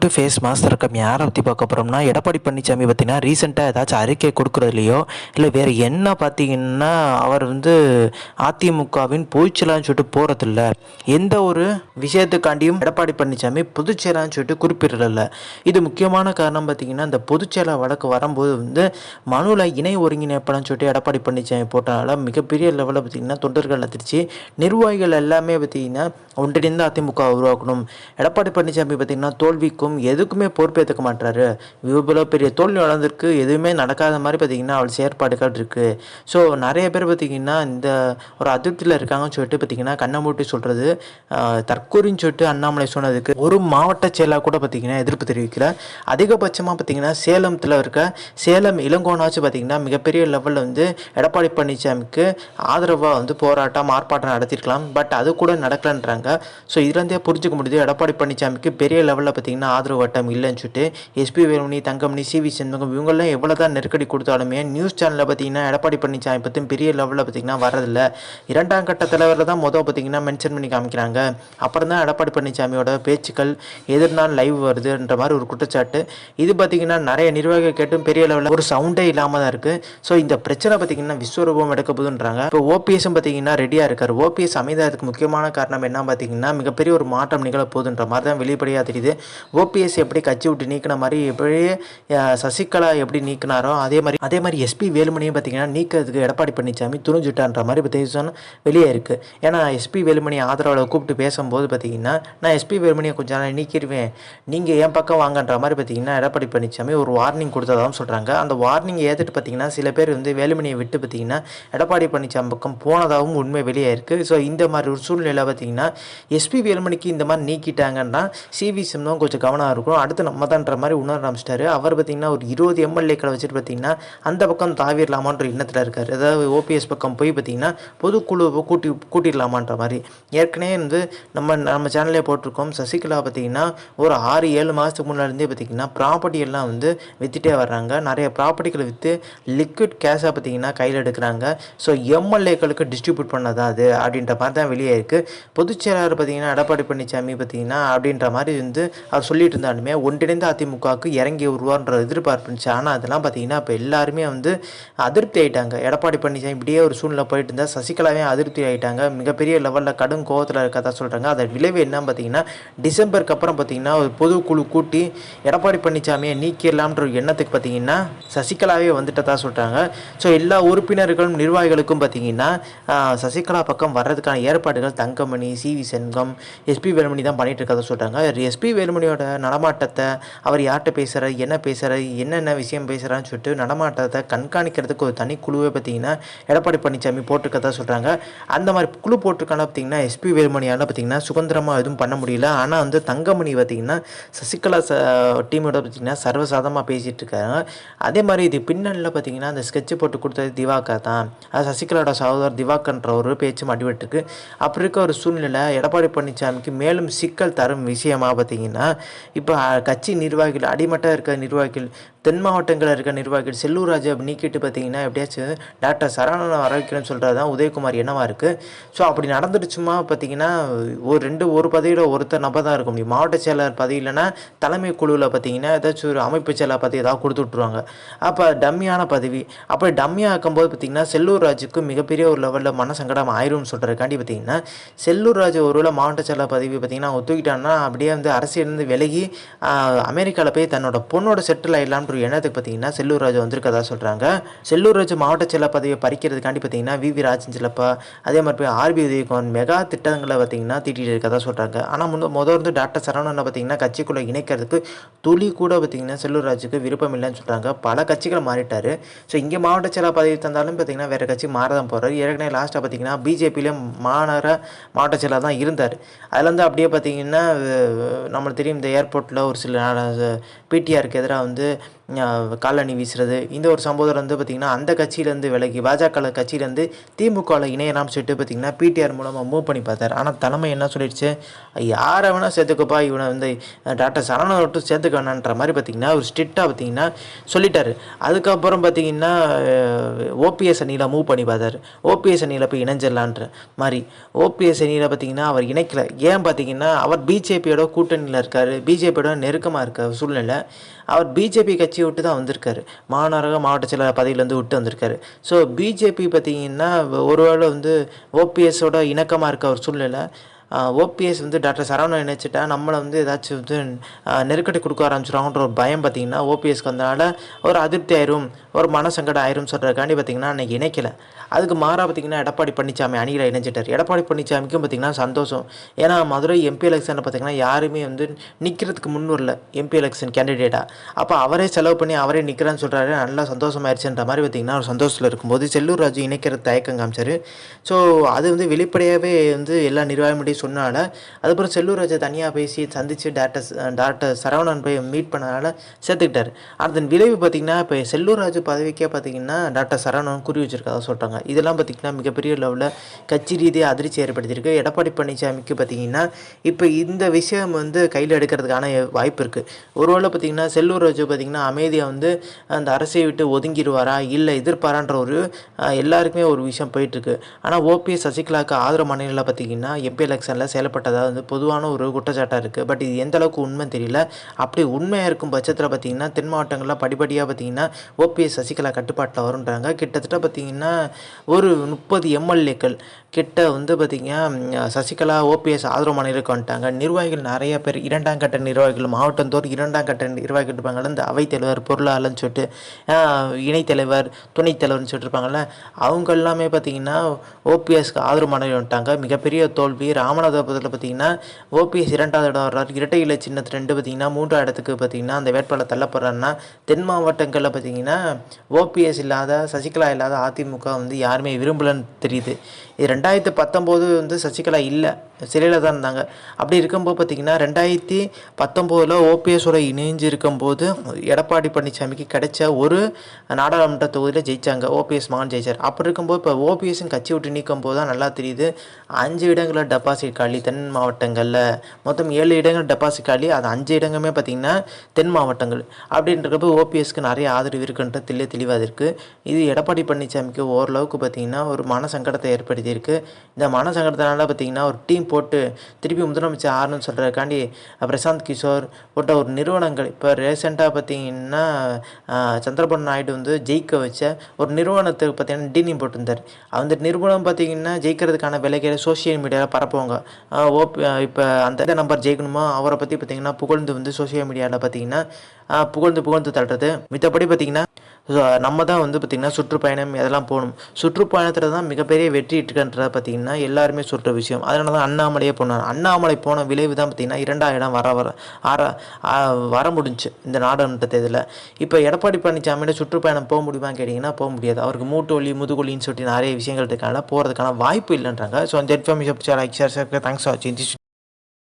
To face master இருக்கம் யாரை பற்றி பார்க்க போகிறோம்னா எடப்பாடி பழனிசாமி பார்த்தீங்கன்னா ரீசெண்டாக ஏதாச்சும் அறிக்கை கொடுக்குறதுலையோ இல்லை வேறு என்ன பார்த்தீங்கன்னா அவர் அதிமுகவின் பொதுச்செயலாளர்னு சொல்லிட்டு போகிறதில்ல. எந்த ஒரு விஷயத்துக்காண்டியும் எடப்பாடி பழனிசாமி பொதுச்செயலாளர்னு சொல்லிட்டு குறிப்பிடல. இது முக்கியமான காரணம் பார்த்தீங்கன்னா இந்த பொதுச்செயலாளர் வழக்கு வரும்போது மனுவில் இணை ஒருங்கிணைப்பாளர்னு சொல்லிட்டு எடப்பாடி பழனிசாமி போட்டனால மிகப்பெரிய லெவலில் பார்த்தீங்கன்னா தொண்டர்கள் அதிர்ச்சி, நிர்வாகிகள் எல்லாமே பார்த்தீங்கன்னா ஒன்றிணைந்து அதிமுக உருவாக்கணும். எடப்பாடி பழனிசாமி பார்த்தீங்கன்னா தோல்விக்கும் எதுக்குமே பொறுப்பேற்றுக்க மாட்டாரு. இவ்வளோ பெரிய தோல்வி வளர்ந்துருக்கு, எதுவுமே நடக்காத மாதிரி பார்த்தீங்கன்னா அவள் செயற்பாடுகள் இருக்குது. ஸோ நிறைய பேர் பார்த்தீங்கன்னா இந்த ஒரு அதிருப்தியில் இருக்காங்கன்னு சொல்லிட்டு பார்த்தீங்கன்னா கண்ணை மூட்டி சொல்கிறது தற்கூரின்னு சொல்லிட்டு அண்ணாமலை சொன்னதுக்கு ஒரு மாவட்ட செயலாளர் கூட பார்த்தீங்கன்னா எதிர்ப்பு தெரிவிக்கல. அதிகபட்சமாக பார்த்தீங்கன்னா சேலத்தில் இருக்க சேலம் இளங்கோனாச்சு பார்த்தீங்கன்னா மிகப்பெரிய லெவலில் எடப்பாடி பழனிசாமிக்கு ஆதரவாக போராட்டம் ஆர்ப்பாட்டம் நடத்திருக்கலாம். பட் அது கூட நடக்கலன்றாங்க. ஸோ இதுலேருந்தே புரிஞ்சுக்க முடியுது எடப்பாடி பழனிசாமிக்கு பெரிய லெவலில் பார்த்தீங்கன்னா ஆதரவு வட்டம் இல்லைன்னு சொல்லிட்டு. SP Velumani, Thangamani, C V. சண்முகம் இவங்கெல்லாம் எவ்வளோ தான் நெருக்கடி கொடுத்தாலுமே நியூஸ் சேனலில் பார்த்தீங்கன்னா எடப்பாடி பழனிசாமி பற்றி பெரிய லெவலில் பார்த்தீங்கன்னா வரதில்ல. இரண்டாம் கட்ட தலைவரில் தான் பார்த்தீங்கன்னா மென்ஷன் பண்ணி காமிக்கிறாங்க. அப்புறம் தான் எடப்பாடி பழனிசாமியோட பேச்சுக்கள் எதிர்நாள் லைவ் வருதுன்ற மாதிரி ஒரு குற்றச்சாட்டு. இது பார்த்தீங்கன்னா நிறைய நிர்வாகிகள் கேட்டும் பெரிய லெவலில் ஒரு சவுண்டே இல்லாமல் தான் இருக்குது. ஸோ இந்த பிரச்சனை பார்த்தீங்கன்னா விஸ்வரூபம் எடுக்க போதுன்றாங்க. இப்போ ஓபிஎஸும் பார்த்தீங்கன்னா ரெடியாக இருக்கார். ஓபிஎஸ் அமைதாதுக்கு முக்கியமான காரணம் என்ன பார்த்தீங்கன்னா மிகப்பெரிய ஒரு மாற்றம் நிகழ போதுன்ற மாதிரி தான் வெளிப்படையாக தெரியுது. ஓபிஎஸ் எப்படி கட்சி விட்டு நீக்கின மாதிரி எப்படி சசிகலா எப்படி நீக்கினாரோ அதே மாதிரி எஸ்பி வேலுமணியும் பார்த்தீங்கன்னா நீக்கிறதுக்கு எடப்பாடி பழனிசாமி துணிஞ்சுட்டான்ற மாதிரி பேசணும் வெளியே இருக்குது. ஏன்னா எஸ்பி வேலுமணி ஆதரவாளர் கூப்பிட்டு பேசும்போது பார்த்தீங்கன்னா நான் எஸ்பி வேலுமணியை கொஞ்சம் நாள் நீக்கிடுவேன், நீங்கள் என் பக்கம் வாங்கன்ற மாதிரி பார்த்தீங்கன்னா எடப்பாடி பழனிசாமி ஒரு வார்னிங் கொடுத்ததாகவும் சொல்கிறாங்க. அந்த வார்னிங் ஏற்றுட்டு பார்த்தீங்கன்னா சில பேர் வேலுமணியை விட்டு பார்த்தீங்கன்னா எடப்பாடி பழனிசாமி பக்கம் போனதாகவும் உண்மை வெளியே இருக்குது. ஸோ இந்த மாதிரி ஒரு சூழ்நிலை பார்த்தீங்கன்னா எஸ்பி வேலுமணிக்கு இந்த மாதிரி நீக்கிட்டாங்கன்னா சி.வி. சண்முகம் கொஞ்சம் கவனம் இருக்கும். அடுத்து நம்ம தான்ற மாதிரி உணர ஆரம்பிச்சிட்டாரு. அவர் பார்த்தீங்கன்னா ஒரு 20 எம்எல்ஏக்களை வச்சுட்டு பார்த்தீங்கன்னா அந்த பக்கம் தாவிடலாமான்ற எண்ணத்தில் இருக்கார். அதாவது ஓபிஎஸ் பக்கம் போய் பார்த்தீங்கன்னா பொதுக்குழுவை கூட்டிடலாமான்ற மாதிரி. ஏற்கனவே நம்ம சேனல்லே போட்டிருக்கோம். சசிகலா பார்த்தீங்கன்னா ஒரு 6-7 மாதத்துக்கு முன்னாடிருந்தே பார்த்தீங்கன்னா ப்ராப்பர்ட்டி எல்லாம் விற்றுட்டே வர்றாங்க. நிறைய ப்ராப்பர்ட்டிகளை விற்று லிக்விட் கேஷாக பார்த்தீங்கன்னா கையில் எடுக்கிறாங்க. ஸோ எம்எல்ஏக்களுக்கு டிஸ்ட்ரிபியூட் பண்ணதா அது அப்படின்ற மாதிரி தான் வெளியே இருக்குது. பொதுச்செயலாளர் பார்த்தீங்கன்னா எடப்பாடி பழனிசாமி பார்த்தீங்கன்னா அப்படின்ற மாதிரி அவர் சொல்லிட்டு இருந்தாலுமே ஒன்றிணைந்த அதிமுகவுக்கு இறங்கி வருவார்ன்ற எதிர்பார்ப்பு இருந்துச்சு. ஆனால் அதெல்லாம் பார்த்தீங்கன்னா இப்போ எல்லாருமே அதிருப்தி ஆகிட்டாங்க. எடப்பாடி பழனிசாமி இப்படியே ஒரு சூழ்நிலை போயிட்டு இருந்தால் சசிகலாவே அதிருப்தி ஆகிட்டாங்க. மிகப்பெரிய லெவலில் கடும் கோவத்தில் இருக்கதா சொல்கிறாங்க. அதன் விளைவு என்ன பார்த்தீங்கன்னா டிசம்பருக்கு அப்புறம் பார்த்தீங்கன்னா ஒரு பொதுக்குழு கூட்டி எடப்பாடி பழனிசாமியை நீக்கிடலாம்ன்ற எண்ணத்துக்கு பார்த்தீங்கன்னா சசிகலாவே வந்துட்டதா சொல்கிறாங்க. ஸோ எல்லா உறுப்பினர்களும் நிர்வாகிகளுக்கும் பார்த்தீங்கன்னா சசிகலா பக்கம் வர்றதுக்கான ஏற்பாடுகள் தங்கமணி, சி.வி. சண்முகம், எஸ்பி வேலுமணி தான் பண்ணிட்டு இருக்கதா சொல்கிறாங்க. எஸ்பி வேலுமணியோட நடமாட்டத்தை, அவர் யார்கிட்ட பேசுகிறார், என்ன பேசுகிறார், என்னென்ன விஷயம் பேசுகிறான்னு சொல்லிட்டு நடமாட்டத்தை கண்காணிக்கிறதுக்கு ஒரு தனி குழுவை பார்த்தீங்கன்னா எடப்பாடி பழனிசாமி போட்டிருக்கதா சொல்கிறாங்க. அந்த மாதிரி குழு போட்டிருக்கான பார்த்தீங்கன்னா எஸ்பி வேலுமணியால் பார்த்தீங்கன்னா சுதந்திரமாக எதுவும் பண்ண முடியல. ஆனால் தங்கமணி பார்த்தீங்கன்னா சசிகலா டீமோட பார்த்தீங்கன்னா சர்வசாதமாக பேசிகிட்டு இருக்காங்க. அதே மாதிரி இது பின்னணியில் பார்த்தீங்கன்னா அந்த ஸ்கெட்சு போட்டு கொடுத்தது திவாகர் தான். அது சசிகலாவோட சகோதரர் திவாகர்ன்ற ஒரு பேச்சு அடிபட்டுருக்கு. அப்படி இருக்க ஒரு சூழ்நிலை எடப்பாடி பழனிசாமிக்கு மேலும் சிக்கல் தரும் விஷயமாக பார்த்தீங்கன்னா இப்போ கட்சி நிர்வாகிகள் அடிமட்டம் இருக்க நிர்வாகிகள், தென் மாவட்டங்களில் இருக்க நிர்வாகிகள் செல்லூர் ராஜு நீக்கிட்டு பார்த்தீங்கன்னா எப்படியாச்சும் டாக்டர் சரவணனை வர வைக்கணும்னு சொல்கிறது தான் உதயகுமார் என்னவாக இருக்குது. ஸோ அப்படி நடந்துடுச்சுமா பார்த்தீங்கன்னா ஒரு பதவியில் ஒருத்தர் நபர் தான் இருக்க முடியும். மாவட்ட செயலர் பதவி இல்லைன்னா தலைமை குழுவில் பார்த்தீங்கன்னா ஏதாச்சும் ஒரு அமைப்பு செயலர் பதவி ஏதாவது கொடுத்து விட்ருவாங்க. அப்போ டம்மியான பதவி. அப்போ டம்மியாக இருக்கும்போது பார்த்தீங்கன்னா செல்லூர் ராஜுக்கு மிகப்பெரிய ஒரு லெவலில் மனசங்கடம் ஆயிரும்னு சொல்கிறதுக்காண்டி பார்த்தீங்கன்னா செல்லூர் ராஜு ஒருவேளை மாவட்ட செயலர் பதவி பார்த்தீங்கன்னா தூக்கிட்டாங்கன்னா அப்படியே அரசியலேருந்து விலகி அமெரிக்காவில் போய் தன்னோட பொண்ணோட செட்டில் ஆகிடலாம்ன்ற எண்ணத்துக்கு பார்த்தீங்கன்னா செல்லூர் ராஜு வந்திருக்கதா சொல்கிறாங்க. செல்லூர் ராஜு மாவட்ட செயலர் பதவியை பறிக்கிறதுக்காண்டி பார்த்தீங்கன்னா வி.வி. ராஜன் அதே மாதிரி போய் ஆர்பி உதயகுமார் மெகா திட்டங்களை பார்த்தீங்கன்னா தீட்டிட்டு இருக்கதா சொல்கிறாங்க. ஆனால் முதல் டாக்டர் சரவணனை பார்த்தீங்கன்னா கட்சிக்குள்ளே இணைக்கிறதுக்கு துளி கூட பார்த்தீங்கன்னா செல்லூர் ராஜுக்கு விருப்பம் இல்லைன்னு சொல்கிறாங்க. பல கட்சிகள் மாறிட்டார். ஸோ இங்கே மாவட்ட செயலர் பதவி தந்தாலும் பார்த்தீங்கன்னா வேறு கட்சி மாறதான் போகிறார். ஏற்கனவே லாஸ்ட்டாக பார்த்தீங்கன்னா பிஜேபியிலே மாவட்ட செயலர் தான் இருந்தார். அதில் அப்படியே பார்த்தீங்கன்னா நம்மளுக்கு தெரியும் இந்த ஏர்போர்ட்டில் ஒரு சில பிடிஆருக்கு எதிராக காலணி வீசுறது, இந்த ஒரு சம்பவத்தில் வந்து பார்த்திங்கன்னா அந்த கட்சியிலேருந்து விலகி பாஜக கட்சியிலேருந்து திமுகவில் இணையலாம்னு சொல்லிட்டு பார்த்திங்கன்னா பிடிஆர் மூலமாக மூவ் பண்ணி பார்த்தார். ஆனால் தலைமை என்ன சொல்லிடுச்சு, யாரை வேணால் சேர்த்துக்கப்பா, இவனை வந்து டாக்டர் சரவணன் மட்டும் சேர்த்துக்க வேணான்ற மாதிரி பார்த்திங்கன்னா ஒரு ஸ்ட்ரிக்டாக பார்த்திங்கன்னா சொல்லிட்டார். அதுக்கப்புறம் பார்த்திங்கன்னா ஓபிஎஸ் அணியில் மூவ் பண்ணி பார்த்தார். ஓபிஎஸ் அணியில் போய் இணைஞ்சிடலான்ற மாதிரி ஓபிஎஸ் அணியில் பார்த்திங்கன்னா அவர் இணைக்கலை. ஏன் பார்த்திங்கன்னா அவர் பிஜேபியோட கூட்டணியில் இருக்கார், பிஜேபியோட நெருக்கமாக இருக்க சூழ்நிலை. அவர் பிஜேபி கட்சியை விட்டு தான் வந்திருக்காரு, மாவட்ட செயலர் பதவியிலேருந்து விட்டு வந்திருக்காரு. ஸோ பிஜேபி பார்த்திங்கன்னா ஒருவேளை வந்து ஓபிஎஸோட இணக்கமாக இருக்க ஒரு சூழ்நிலை. ஓபிஎஸ் வந்து டாக்டர் சரவணன் இணைச்சிட்டா நம்மளை வந்து ஏதாச்சும் வந்து நெருக்கடி கொடுக்க ஆரம்பிச்சிடுவாங்கன்ற ஒரு பயம் பார்த்திங்கன்னா ஓபிஎஸ்க்கு வந்தனால ஒரு அதிருப்தி ஆயிரும், ஒரு மனசங்கடம் ஆயிரும் சொல்கிறதுக்காண்டி பார்த்திங்கன்னா அன்றைக்கி இணைக்கலை. அதுக்கு மாறாக பார்த்திங்கன்னா எடப்பாடி பழனிசாமி அணியில் இணைஞ்சிட்டார். எடப்பாடி பழனிசாமிக்கும் பார்த்திங்கன்னா சந்தோஷம். ஏன்னா மதுரை எம்பி எலெக்ஷனில் பார்த்திங்கன்னா யாருமே வந்து நிற்கிறதுக்கு முன் வரல எம்பி எலெக்ஷன் கேண்டிடேட்டாக. அப்போ அவரே செலவு பண்ணி அவரே நிற்கிறான்னு சொல்கிறாரு, நல்லா சந்தோஷமாயிருச்சுன்ற மாதிரி பார்த்திங்கன்னா ஒரு சந்தோஷத்தில் இருக்கும்போது செல்லூர் ராஜு இணைக்கிறது தயக்கம் காமிச்சார். ஸோ அது வந்து வெளிப்படையாகவே வந்து எல்லா நிர்வாகமுடியும் சொன்னால அதுக்கப்புறம் செல்லூர் ராஜை தனியாக பேசி சந்தித்து டாக்டர் சரவணன் போய் மீட் பண்ணனால சேர்த்துக்கிட்டார். அதன் விளைவு பார்த்திங்கன்னா இப்போ செல்லூர் ராஜு பதவிக்கே பார்த்திங்கன்னா டாக்டர் சரவணன் குறி வச்சிருக்கதா சொல்கிறாங்க. இதெல்லாம் பார்த்திங்கன்னா மிகப்பெரிய லெவலில் கட்சி ரீதியாக அதிர்ச்சி ஏற்படுத்தியிருக்கு. எடப்பாடி பழனிசாமிக்கு பார்த்திங்கன்னா இப்போ இந்த விஷயம் வந்து கையில் எடுக்கிறதுக்கான வாய்ப்பு இருக்குது. ஒருவேளை பார்த்திங்கன்னா செல்லூர் ராஜு பார்த்திங்கன்னா அமைதியாக வந்து அந்த அரசியை விட்டு ஒதுங்கிடுவாரா இல்லை எதிர்பாரான்ற ஒரு எல்லாருக்குமே ஒரு விஷயம் போயிட்டுருக்கு. ஆனால் ஓபிஎஸ் சசிகலாவுக்கு ஆதரவு மாநிலத்தில் பார்த்திங்கன்னா எம்பி எலெக்ஷனில் செயல்பட்டதாக வந்து பொதுவான ஒரு குற்றச்சாட்டாக இருக்குது. பட் இது எந்த அளவுக்கு உண்மை தெரியல. அப்படி உண்மையாக இருக்கும் பட்சத்தில் பார்த்திங்கன்னா தென் மாவட்டங்களில் படிப்படியாக பார்த்திங்கன்னா ஓபிஎஸ் சசிகலா கட்டுப்பாட்டில் வருன்றாங்க. கிட்டத்தட்ட பார்த்திங்கன்னா ஒரு 30 எம்எல்ஏக்கள் கிட்ட வந்து பார்த்திங்கன்னா சசிகலா ஓபிஎஸ் ஆதரவு மாநிலத்துக்கு வந்துட்டாங்க. நிர்வாகிகள் நிறைய பேர், 2ஆம் கட்ட நிர்வாகிகள், மாவட்டந்தோறும் 2ஆம் கட்ட நிர்வாகிகள் இருப்பாங்கள்ல, இந்த அவைத்தலைவர், பொருளாளர்னு சொல்லிட்டு இணைத்தலைவர், துணைத் தலைவர்னு சொல்லிட்டு இருப்பாங்கள்ல, அவங்க எல்லாமே பார்த்திங்கன்னா ஓபிஎஸ்க்கு ஆதரவு மாநிலம் வந்துட்டாங்க. மிகப்பெரிய தோல்வி. ராமநாதபுரத்தில் பார்த்திங்கன்னா ஓபிஎஸ் 2வது இடம் வர்றாரு. இரட்டை இலை சின்னத்து 2 பார்த்திங்கன்னா 3ஆம் இடத்துக்கு பார்த்திங்கன்னா அந்த வேட்பாளர் தள்ளப்படுறாருன்னா தென் மாவட்டங்களில் பார்த்திங்கன்னா ஓபிஎஸ் இல்லாத சசிகலா இல்லாத அதிமுக வந்து யாருமே விரும்பலன்னு தெரியுது. இது 2019 வந்து சசிகலா இல்லை, சிறையில் தான் இருந்தாங்க. அப்படி இருக்கும்போது பார்த்திங்கன்னா 2019 ஓபிஎஸோட இணைஞ்சு இருக்கும்போது எடப்பாடி பழனிசாமிக்கு கிடைச்ச ஒரு நாடாளுமன்ற தொகுதியில் ஜெயித்தாங்க, ஓபிஎஸ் மகன் ஜெயிச்சார். அப்படி இருக்கும்போது இப்போ ஓபிஎஸும் கட்சி விட்டு நீக்கும் போது தான் நல்லா தெரியுது 5 இடங்களில் டெபாசிட் காலி தென் மாவட்டங்களில், மொத்தம் 7 இடங்கள் டெபாசிட் காலி, அது 5 இடங்களுமே பார்த்திங்கன்னா தென் மாவட்டங்கள். அப்படின்றப்போ ஓபிஎஸ்க்கு நிறைய ஆதரவு இருக்குன்ற தெளிவாக இருக்குது. இது எடப்பாடி பழனிசாமிக்கு ஓரளவுக்கு பார்த்திங்கன்னா ஒரு மன சங்கடத்தை ஏற்படுத்தியிருக்கு. இந்த மன சங்கடத்தினால பார்த்திங்கன்னா ஒரு டீம் போட்டு திருப்பி முதலமைச்சர் ஆறணும்னு சொல்கிறதுக்காண்டி பிரசாந்த் கிஷோர் போட்ட ஒரு நிறுவனங்கள், இப்போ ரீசெண்டாக பார்த்திங்கன்னா சந்திரபாபு நாயுடு வந்து ஜெயிக்க வச்ச ஒரு நிறுவனத்துக்கு பார்த்திங்கன்னா டீனிங் போட்டிருந்தார். அந்த நிறுவனம் பார்த்திங்கன்னா ஜெயிக்கிறதுக்கான விலைகளை சோஷியல் மீடியாவில் பரப்புவாங்க. இப்போ அந்த நம்பர் ஜெயிக்கணுமோ அவரை பற்றி பார்த்திங்கன்னா புகழ்ந்து வந்து சோஷியல் மீடியாவில் பார்த்திங்கன்னா புகழ்ந்து தள்ளுறது. மித்தபடி பார்த்திங்கன்னா நம்ம தான் வந்து பார்த்திங்கன்னா சுற்றுப்பயணம் இதெல்லாம் போகணும். சுற்றுப்பயணத்தில் தான் மிகப்பெரிய வெற்றி இருக்குன்றத பார்த்திங்கன்னா எல்லாருமே சொல்கிற விஷயம். அதனால தான் அண்ணாமலையே போனார். அண்ணாமலை போன விளைவு தான் பார்த்திங்கன்னா 2ஆம் இடம் வர முடிஞ்சு இந்த நாடாளுமன்ற தேர்தலில். இப்போ எடப்பாடி பழனிசாமியோட சுற்றுப்பயணம் போக முடியுமான்னு கேட்டிங்கன்னா போக முடியாது. அவருக்கு மூட்டு வலி, முதுகுலின்னு சொல்லிட்டு நிறைய விஷயங்கள் இருக்காங்க, போகிறதுக்கான வாய்ப்பு இல்லைன்றாங்க. ஸோ அந்த information like share thanks for வாட்சிங்.